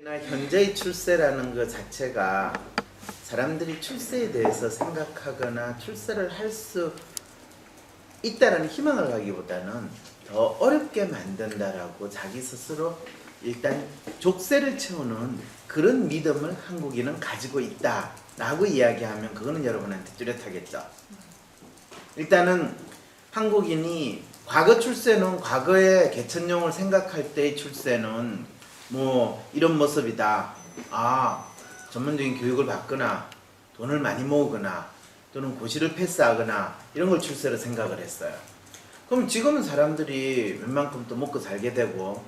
현재의 출세라는 것 자체가 사람들이 출세에 대해서 생각하거나 출세를 할 수 있다는 희망을 가기보다는 더 어렵게 만든다라고 자기 스스로 일단 족쇄를 채우는 그런 믿음을 한국인은 가지고 있다라고 이야기하면 그거는 여러분한테 뚜렷하겠죠. 일단은 한국인이 과거 출세는 과거의 개천용을 생각할 때의 출세는 뭐 이런 모습이다. 전문적인 교육을 받거나 돈을 많이 모으거나 또는 고시를 패스하거나 이런 걸 출세로 생각을 했어요. 그럼 지금은 사람들이 웬만큼 또 먹고 살게 되고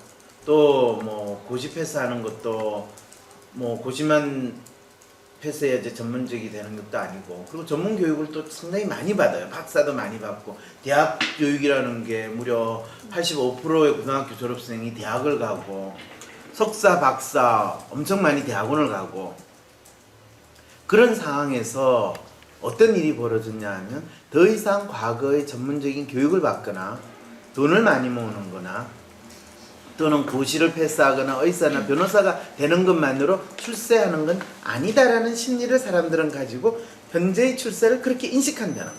또 뭐 고시 패스하는 것도 뭐 고시만 패스해야지 전문직이 되는 것도 아니고, 그리고 전문 교육을 또 상당히 많이 받아요. 박사도 많이 받고, 대학 교육이라는 게 무려 85%의 고등학교 졸업생이 대학을 가고, 석사, 박사 엄청 많이 대학원을 가고, 그런 상황에서 어떤 일이 벌어졌냐 하면 더 이상 과거의 전문적인 교육을 받거나 돈을 많이 모으는 거나 또는 고시를 패스하거나 의사나 변호사가 되는 것만으로 출세하는 건 아니다라는 심리를 사람들은 가지고 현재의 출세를 그렇게 인식한다는 거예요.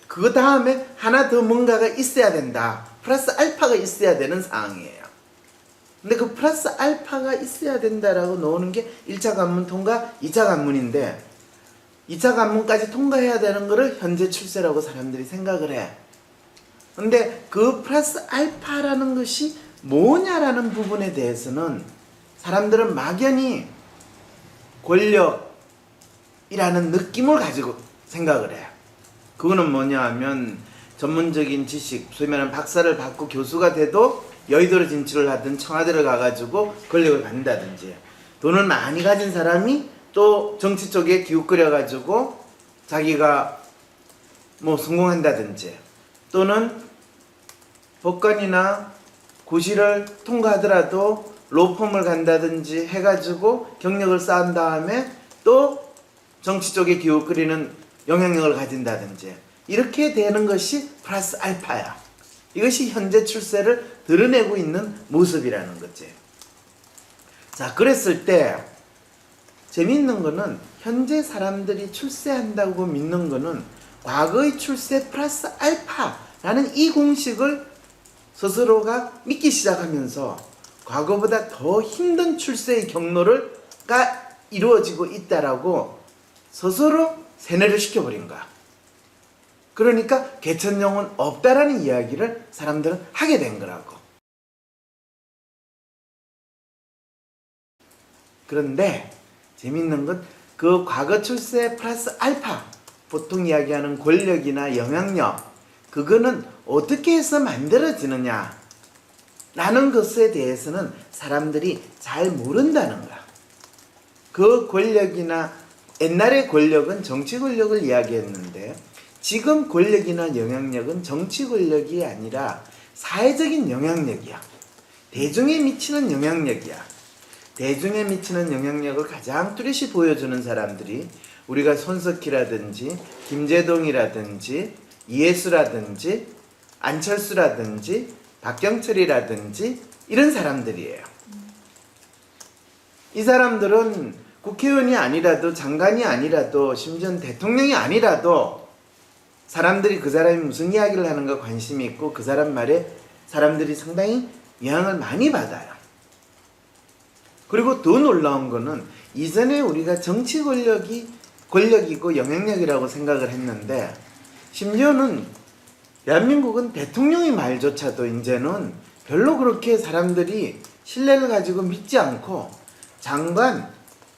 그 다음에 하나 더 뭔가가 있어야 된다. 플러스 알파가 있어야 되는 상황이에요. 근데 그 플러스 알파가 있어야 된다라고 놓는 게 1차 관문 통과, 2차 관문인데 2차 관문까지 통과해야 되는 거를 현재 출세라고 사람들이 생각을 해. 근데 그 플러스 알파라는 것이 뭐냐라는 부분에 대해서는 사람들은 막연히 권력이라는 느낌을 가지고 생각을 해요. 그거는 뭐냐 하면 전문적인 지식, 소위 말하는 박사를 받고 교수가 돼도 여의도로 진출을 하든 청와대를 가가지고 권력을 받는다든지, 돈을 많이 가진 사람이 또 정치 쪽에 기웃거려가지고 자기가 뭐 성공한다든지, 또는 법관이나 고시를 통과하더라도 로펌을 간다든지 해가지고 경력을 쌓은 다음에 또 정치 쪽에 기웃거리는 영향력을 가진다든지, 이렇게 되는 것이 플러스 알파야. 이것이 현재 출세를 드러내고 있는 모습이라는 거지. 자, 그랬을 때 재미있는 거는 현재 사람들이 출세한다고 믿는 거는 과거의 출세 플러스 알파라는 이 공식을 스스로가 믿기 시작하면서 과거보다 더 힘든 출세의 경로가 이루어지고 있다라고 스스로 세뇌를 시켜버린 거야. 그러니까 개천용은 없다라는 이야기를 사람들은 하게 된 거라고. 그런데 재밌는 건 그 과거 출세 플러스 알파, 보통 이야기하는 권력이나 영향력, 그거는 어떻게 해서 만들어지느냐 라는 것에 대해서는 사람들이 잘 모른다는 거야. 그 권력이나, 옛날의 권력은 정치 권력을 이야기했는데 지금 권력이나 영향력은 정치 권력이 아니라 사회적인 영향력이야. 대중에 미치는 영향력이야. 대중에 미치는 영향력을 가장 뚜렷이 보여주는 사람들이 우리가 손석희라든지 김제동이라든지 이해수라든지 안철수라든지 박경철이라든지 이런 사람들이에요. 이 사람들은 국회의원이 아니라도 장관이 아니라도 심지어 대통령이 아니라도 사람들이 그 사람이 무슨 이야기를 하는가 관심이 있고 그 사람 말에 사람들이 상당히 영향을 많이 받아요. 그리고 더 놀라운 거는 이전에 우리가 정치 권력이고 영향력이라고 생각을 했는데, 심지어는 대한민국은 대통령의 말조차도 이제는 별로 그렇게 사람들이 신뢰를 가지고 믿지 않고 장관,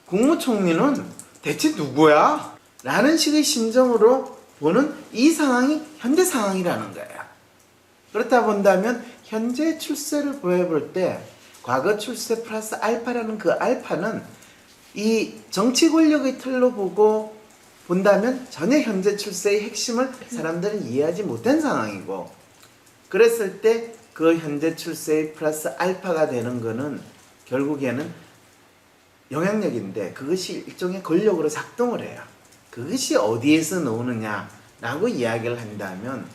국무총리는 대체 누구야? 라는 식의 심정으로 보는 이 상황이 현재 상황이라는 거예요. 그렇다 본다면 현재 출세를 보여볼 때 과거 출세 플러스 알파라는 그 알파는 이 정치 권력의 틀로 보고 본다면 전혀 현재 출세의 핵심을 사람들은 이해하지 못한 상황이고, 그랬을 때 그 현재 출세의 플러스 알파가 되는 거는 결국에는 영향력인데 그것이 일종의 권력으로 작동을 해요. 그것이 어디에서 나오느냐 라고 이야기를 한다면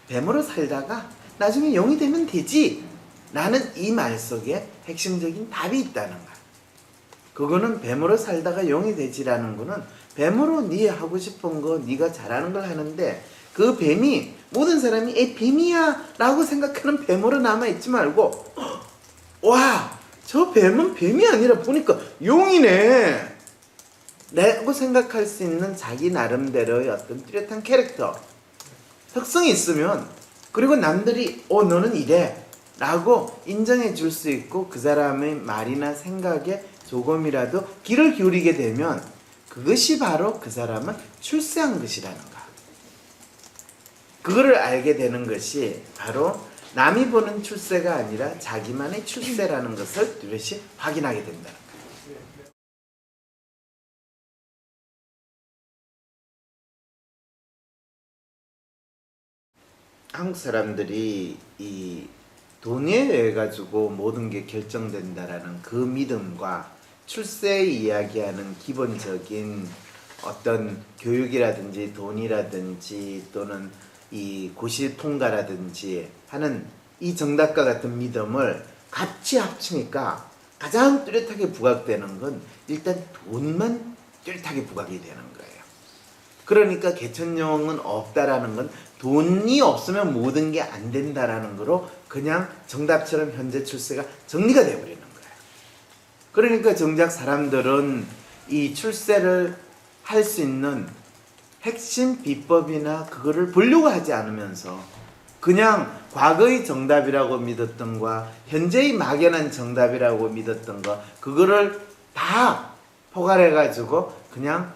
뱀으로 살다가 나중에 용이 되면 되지 라는 이 말 속에 핵심적인 답이 있다는 거야. 그거는 뱀으로 살다가 용이 되지라는 거는 뱀으로 네 하고 싶은 거 네가 잘하는 걸 하는데 그 뱀이 모든 사람이 뱀이야 라고 생각하는 뱀으로 남아있지 말고 와, 저 뱀은 뱀이 아니라 보니까 용이네 라고 생각할 수 있는 자기 나름대로의 어떤 뚜렷한 캐릭터 특성이 있으면 그리고 남들이 너는 이래 라고 인정해 줄 수 있고 그 사람의 말이나 생각에 조금이라도 귀를 기울이게 되면 그것이 바로 그 사람은 출세한 것이라는 거. 그거를 알게 되는 것이 바로 남이 보는 출세가 아니라 자기만의 출세라는 것을 뚜렷이 확인하게 된다는 거예요. 한국 사람들이 이 돈에 의해 가지고 모든 게 결정된다라는 그 믿음과 출세 이야기하는 기본적인 어떤 교육이라든지 돈이라든지 또는 이 고시 통과라든지 하는 이 정답과 같은 믿음을 같이 합치니까 가장 뚜렷하게 부각되는 건 일단 돈만 뚜렷하게 부각이 되는 거예요. 그러니까 개천용은 없다라는 건 돈이 없으면 모든 게 안 된다라는 거로 그냥 정답처럼 현재 출세가 정리가 되어버리는 거예요. 그러니까 정작 사람들은 이 출세를 할 수 있는 핵심 비법이나 그거를 보려고 하지 않으면서 그냥 과거의 정답이라고 믿었던 거, 현재의 막연한 정답이라고 믿었던 거, 그거를 다 포괄해가지고 그냥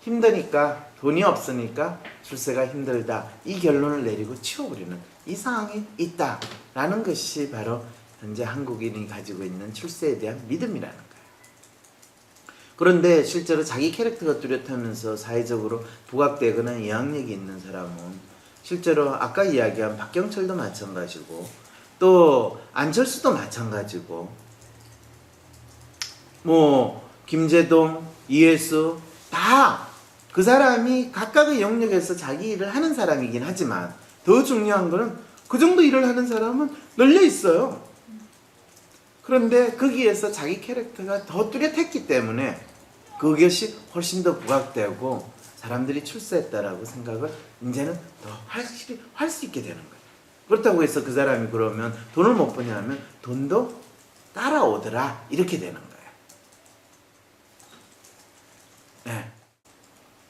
힘드니까 돈이 없으니까 출세가 힘들다 이 결론을 내리고 치워버리는 이 상황이 있다라는 것이 바로 현재 한국인이 가지고 있는 출세에 대한 믿음이라는 거예요. 그런데 실제로 자기 캐릭터가 뚜렷하면서 사회적으로 부각되거나 영향력이 있는 사람은 실제로 아까 이야기한 박경철도 마찬가지고 또 안철수도 마찬가지고 뭐 김재동, 이해수 다 그 사람이 각각의 영역에서 자기 일을 하는 사람이긴 하지만 더 중요한 거는 그 정도 일을 하는 사람은 널려 있어요. 그런데 거기에서 자기 캐릭터가 더 뚜렷했기 때문에 그것이 훨씬 더 부각되고 사람들이 출세했다라고 생각을 이제는 더 확실히 할 수 있게 되는 거예요. 그렇다고 해서 그 사람이 그러면 돈을 못 버냐 하면 돈도 따라오더라 이렇게 되는 거예요. 네.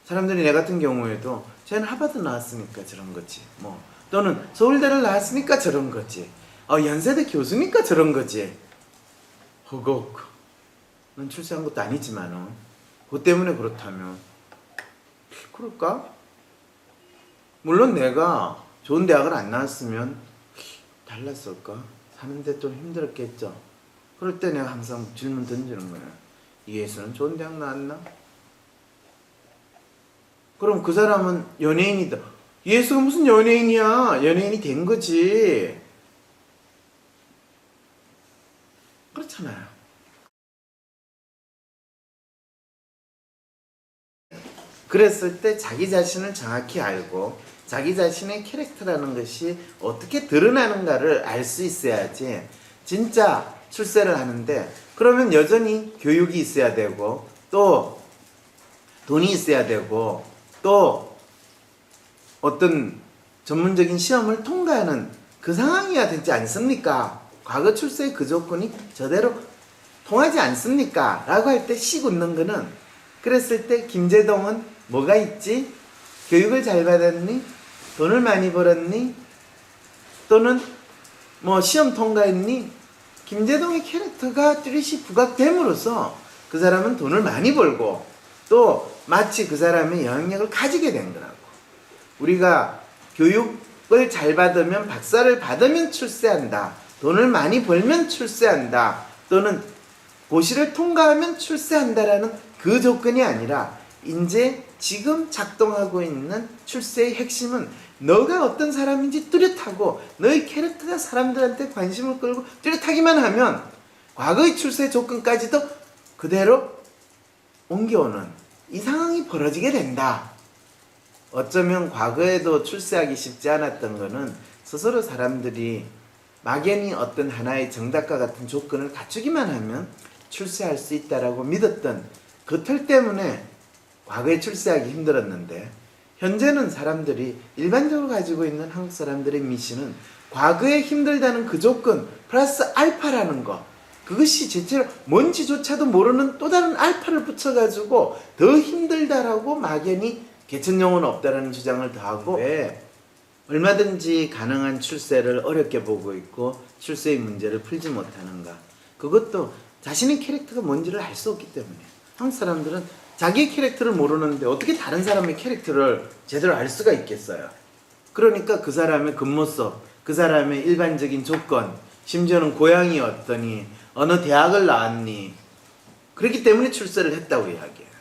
사람들이 내 같은 경우에도 쟤는 하버드 나왔으니까 저런 거지 뭐 또는 서울대를 나왔으니까 저런 거지 연세대 교수니까 저런 거지 허걱 넌 출세한 것도 아니지만은 그것 때문에 그렇다면 그럴까? 물론 내가 좋은 대학을 안 나왔으면 달랐을까? 사는데 좀 힘들었겠죠. 그럴 때 내가 항상 질문 던지는 거야. 이해수는 좋은 대학 나왔나? 그럼 그 사람은 연예인이다. 이해수가 무슨 연예인이야? 연예인이 된 거지. 그렇잖아요. 그랬을 때 자기 자신을 정확히 알고 자기 자신의 캐릭터라는 것이 어떻게 드러나는가를 알 수 있어야지 진짜 출세를 하는데 그러면 여전히 교육이 있어야 되고 또 돈이 있어야 되고 또 어떤 전문적인 시험을 통과하는 그 상황이어야 되지 않습니까? 과거 출세의 그 조건이 저대로 통하지 않습니까? 라고 할 때 씩 웃는 거는 그랬을 때 김재동은 뭐가 있지? 교육을 잘 받았니? 돈을 많이 벌었니? 또는 뭐 시험 통과했니? 김재동의 캐릭터가 뚜렷이 부각됨으로써 그 사람은 돈을 많이 벌고 또 마치 그 사람의 영향력을 가지게 된 거라고. 우리가 교육을 잘 받으면 박사를 받으면 출세한다. 돈을 많이 벌면 출세한다. 또는 고시를 통과하면 출세한다라는 그 조건이 아니라 이제 지금 작동하고 있는 출세의 핵심은 너가 어떤 사람인지 뚜렷하고 너의 캐릭터가 사람들한테 관심을 끌고 뚜렷하기만 하면 과거의 출세 조건까지도 그대로 옮겨오는 이 상황이 벌어지게 된다. 어쩌면 과거에도 출세하기 쉽지 않았던 거는 스스로 사람들이 막연히 어떤 하나의 정답과 같은 조건을 갖추기만 하면 출세할 수 있다라고 믿었던 그 틀 때문에 과거에 출세하기 힘들었는데, 현재는 사람들이 일반적으로 가지고 있는 한국 사람들의 미신은 과거에 힘들다는 그 조건 플러스 알파라는 거, 그것이 대체로 뭔지조차도 모르는 또 다른 알파를 붙여가지고 더 힘들다라고 막연히 개천용은 없다라는 주장을 더하고, 왜 얼마든지 가능한 출세를 어렵게 보고 있고 출세의 문제를 풀지 못하는가? 그것도 자신의 캐릭터가 뭔지를 알 수 없기 때문에. 한국 사람들은 자기 캐릭터를 모르는데 어떻게 다른 사람의 캐릭터를 제대로 알 수가 있겠어요? 그러니까 그 사람의 겉모습, 그 사람의 일반적인 조건, 심지어는 고향이 어떠니, 어느 대학을 나왔니, 그렇기 때문에 출세를 했다고 이야기해요.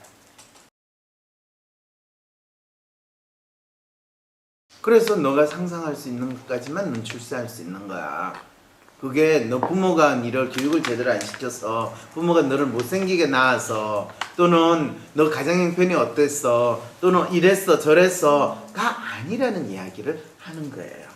그래서 너가 상상할 수 있는 것까지만 넌 출세할 수 있는 거야. 그게 너 부모가 너를 교육을 제대로 안 시켜서, 부모가 너를 못생기게 낳아서, 또는 너 가정 형편이 어땠어, 또는 이랬어 저랬어가 아니라는 이야기를 하는 거예요.